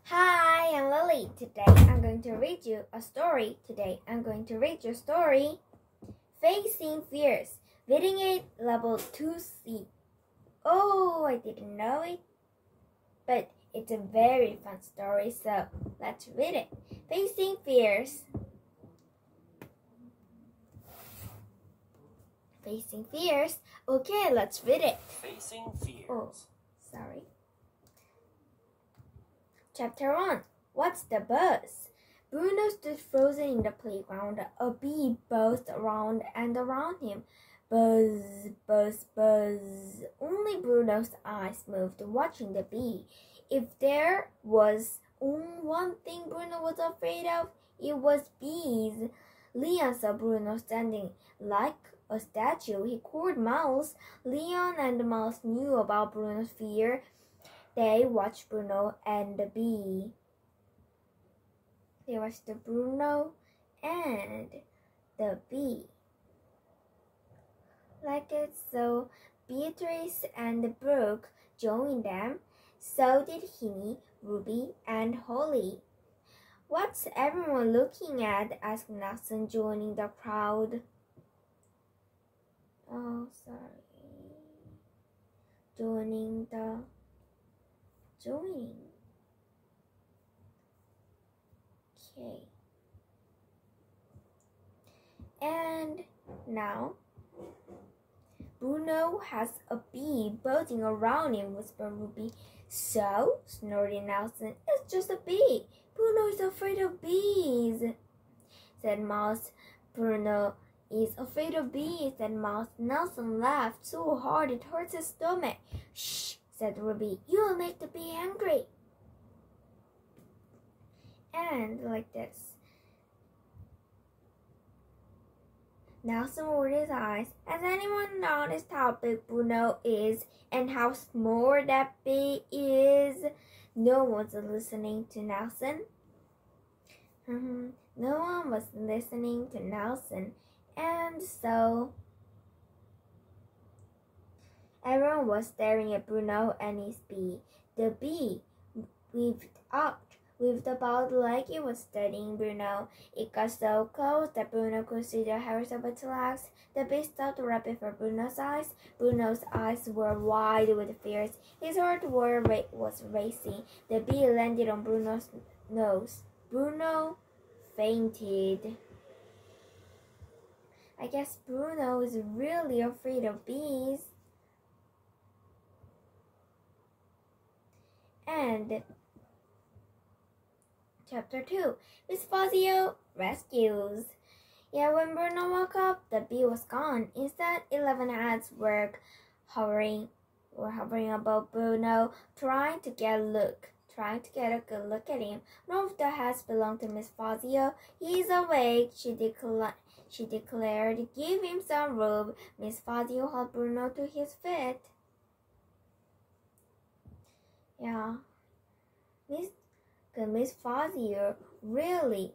Hi, I'm Lily. Today I'm going to read you a story. Facing Fears, reading it level 2C. Oh, I didn't know it. But it's a very fun story, so let's read it. Facing Fears. Facing Fears. Okay, let's read it. Facing Fears. Oh, sorry. Chapter 1. What's the buzz? Bruno stood frozen in the playground. A bee buzzed around and around him. Buzz, buzz, buzz. Only Bruno's eyes moved, watching the bee. If there was only one thing Bruno was afraid of, it was bees. Leon saw Bruno standing like a statue. He called Mouse. Leon and Mouse knew about Bruno's fear. They watched Bruno and the bee. They watched Bruno and the bee. Like it, so Beatrice and Brooke joined them. So did Hinny, Ruby, and Holly. What's everyone looking at? Asked Nelson, joining the crowd. Oh, sorry. Joining. Okay. And now, Bruno has a bee buzzing around him, whispered Ruby. So, snorted Nelson, it's just a bee. Bruno is afraid of bees, said Mouse. Bruno is afraid of bees, said Mouse. Nelson laughed so hard it hurt his stomach. Shh, said Ruby. You'll make the bee angry. And like this. Nelson rolled his eyes. Has anyone noticed how big Bruno is and how small that bee is? No one was listening to Nelson. No one was listening to Nelson. And so everyone was staring at Bruno and his bee. The bee waved about like it was studying Bruno. It got so close that Bruno could see the hairs of its legs. The bee stopped right before Bruno's eyes. Bruno's eyes were wide with fear. His heart was racing. The bee landed on Bruno's nose. Bruno fainted. I guess Bruno is really afraid of bees. And Chapter 2. Miss Fazio rescues. Yeah, when Bruno woke up, the bee was gone. Instead, 11 heads were hovering above Bruno, trying to get a good look at him. None of the heads belonged to Miss Fazio. He's awake, she declared. Give him some room. Miss Fazio helped Bruno to his feet. Yeah. Miss Fazio really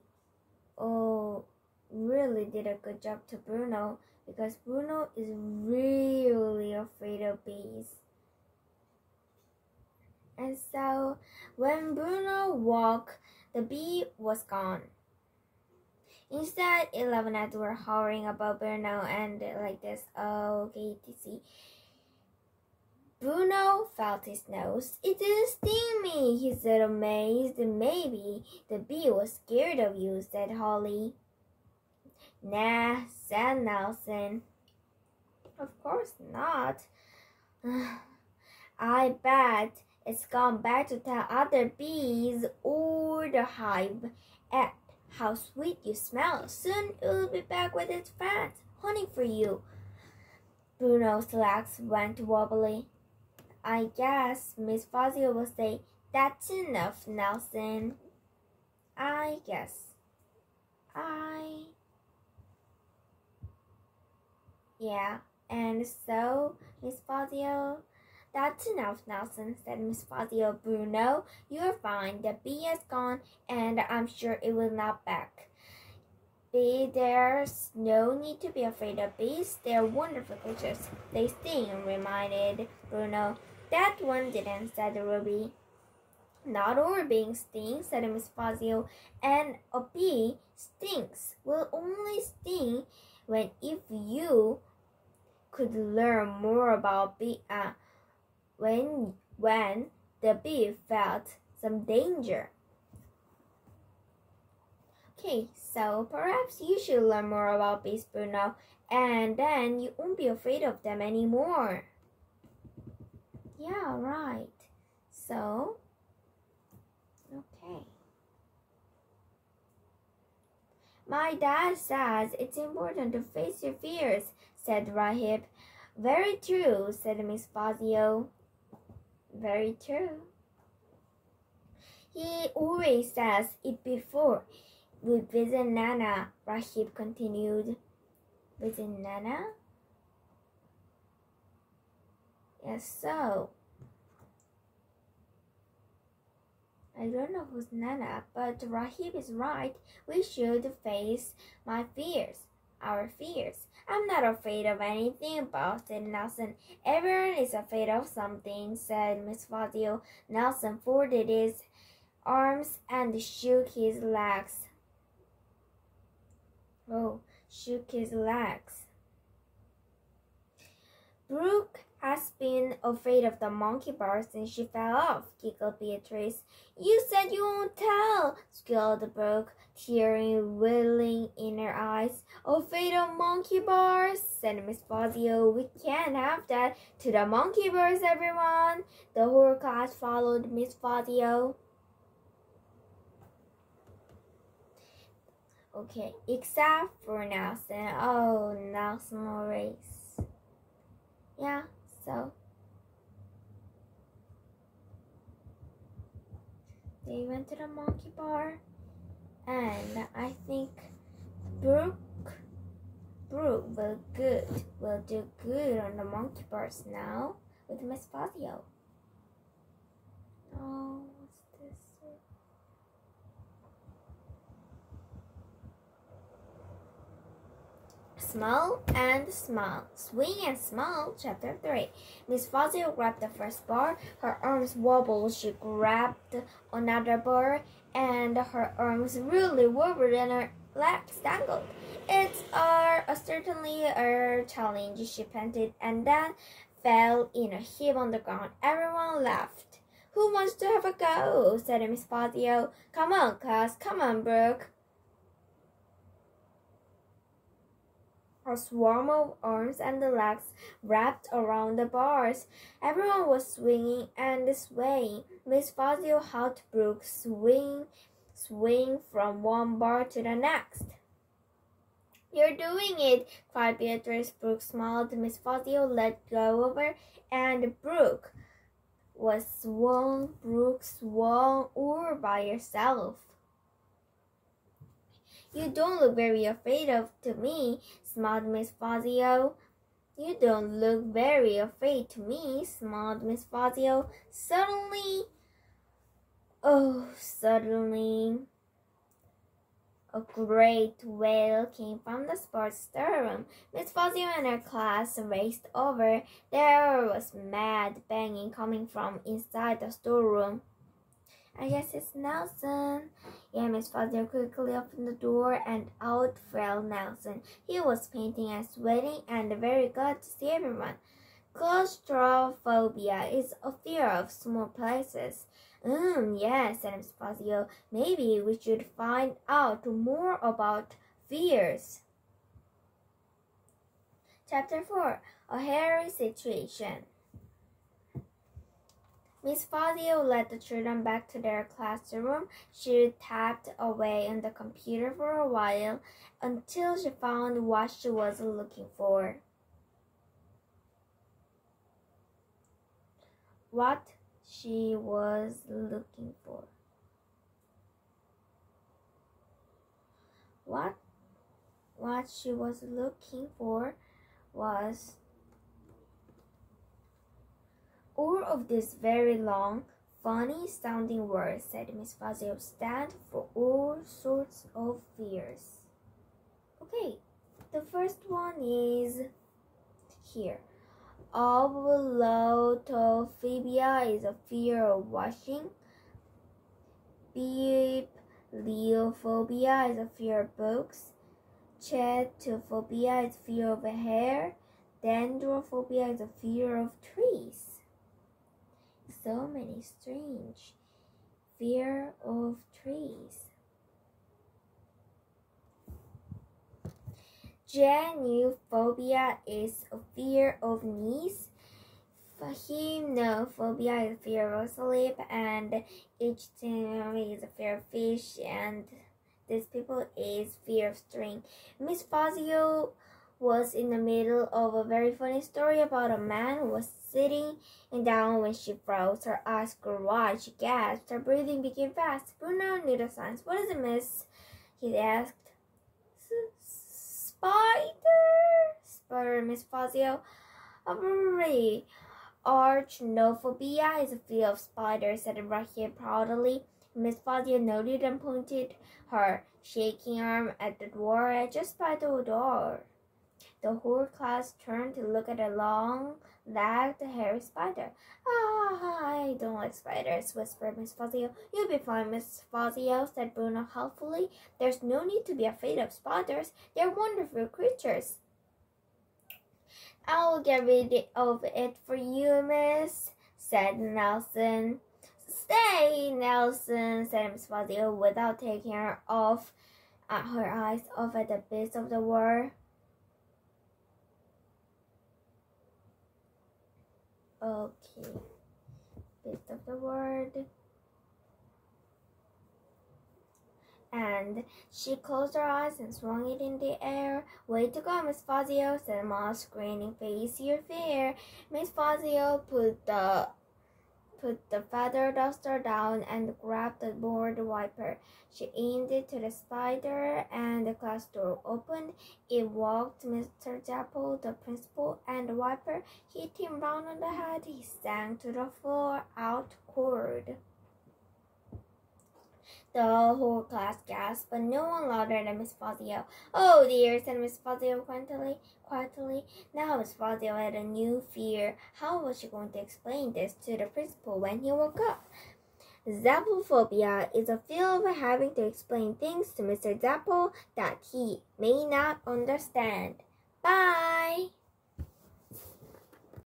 did a good job to Bruno because Bruno is really afraid of bees. And so when Bruno woke, the bee was gone. Instead, 11 heads were hovering above Bruno and like this. Okay, to see. Bruno felt his nose. It didn't sting me, he said, amazed. Maybe the bee was scared of you, said Holly. Nah, said Nelson. Of course not. I bet it's gone back to tell other bees or the hive at how sweet you smell. Soon it will be back with its friends, hunting for you. Bruno's legs went wobbly. I guess Miss Fazio will say, that's enough, Nelson. Yeah, and so, Miss Fazio, that's enough, Nelson, said Miss Fazio. Bruno, you're fine. The bee is gone, and I'm sure it will not back. There's no need to be afraid of bees. They're wonderful creatures. They sting, reminded Bruno. That one didn't, said Ruby. Not all bees sting, said Miss Fazio, and a bee stings will only sting if you could learn more about bee when the bee felt some danger. Okay, so perhaps you should learn more about bees, Bruno, and then you won't be afraid of them anymore. Yeah, right. So, okay. My dad says it's important to face your fears, said Rahib. Very true, said Miss Fazio. Very true. He always says it before we visit Nana, Rahib continued. Visit Nana? Yes, so. I don't know who's Nana, but Rahib is right. We should face our fears. I'm not afraid of anything, said Nelson. Everyone is afraid of something, said Miss Fazio. Nelson folded his arms and shook his legs. Brooke has been afraid of the monkey bar since she fell off, giggled Beatrice. You said you won't tell, squealed Brooke, tears welling in her eyes. Afraid of monkey bars, said Miss Fazio. We can't have that. To the monkey bars, everyone. The whole class followed Miss Fazio. Okay, except for Nelson. Oh, Nelson Maurice. Yeah, so they went to the monkey bar, and I think Brooke will do good on the monkey bars now with Miss Fazio. Oh, what's this? Smile and smile. Swing and smile. Chapter 3. Miss Fazio grabbed the first bar. Her arms wobbled. She grabbed another bar, and her arms really wobbled and her legs dangled. It's certainly a challenge, she panted, and then fell in a heap on the ground. Everyone laughed. Who wants to have a go? Said Miss Fazio. Come on, class. Come on, Brooke. A swarm of arms and legs wrapped around the bars. Everyone was swinging and swaying. Miss Fazio helped Brooke swing from one bar to the next. You're doing it, cried Beatrice. Brooke smiled. Miss Fazio let go of her, and Brooke swung all by herself. You don't look very afraid to me, smiled Miss Fazio. You don't look very afraid to me, smiled Miss Fazio. Suddenly, a great wail came from the sports storeroom. Miss Fazio and her class raced over. There was mad banging coming from inside the storeroom. I guess it's Nelson. Yeah, Miss Fazio quickly opened the door, and out fell Nelson. He was panting and sweating and very glad to see everyone. Claustrophobia is a fear of small places. Yes, said Miss Fazio. Maybe we should find out more about fears. Chapter 4. A hairy situation. Miss Fazio led the children back to their classroom. She tapped away on the computer for a while until she found what she was looking for. What she was looking for was all of these very long, funny-sounding words, said Miss Fazio, stand for all sorts of fears. Okay, the first one is here. Avlotophobia is a fear of washing. Bibliophobia is a fear of books. Chetophobia is fear of hair. Dendrophobia is a fear of trees. So many strange. Fear of trees. Geniophobia is a fear of knees. Hymnophobia is a fear of sleep, and ichthyology is a fear of fish, and this people is fear of string. Miss Fazio was in the middle of a very funny story about a man who was sitting down when she froze. Her eyes grew wide. She gasped. Her breathing became fast. Bruno knew the signs. What is it, miss? He asked. Spider, sputtered Miss Fazio. Hurry. Arachnophobia is a fear of spiders, said Rahim proudly. Miss Fazio nodded and pointed her shaking arm at the door just by the door. The whole class turned to look at a long-legged hairy spider. I don't like spiders, whispered Miss Fazio. You'll be fine, Miss Fazio, said Bruno helpfully. There's no need to be afraid of spiders. They're wonderful creatures. I'll get rid of it for you, miss, said Nelson. Stay, Nelson, said Miss Fazio, without taking her eyes off at the base of the word. Okay, base of the word. And she closed her eyes and swung it in the air. Way to go, Miss Fazio, said Moss, grinning. Face your fear. Miss Fazio put the feather duster down and grabbed the board wiper. She aimed it to the spider, and the class door opened. It walked Mr. Dapple, the principal, and the wiper hit him round on the head. He sank to the floor, out cold. The whole class gasped, but no one louder than Miss Fazio. Oh dear, said Miss Fazio quietly. Now Miss Fazio had a new fear. How was she going to explain this to the principal when he woke up? Zappophobia is a fear of having to explain things to Mr. Zappo that he may not understand. Bye!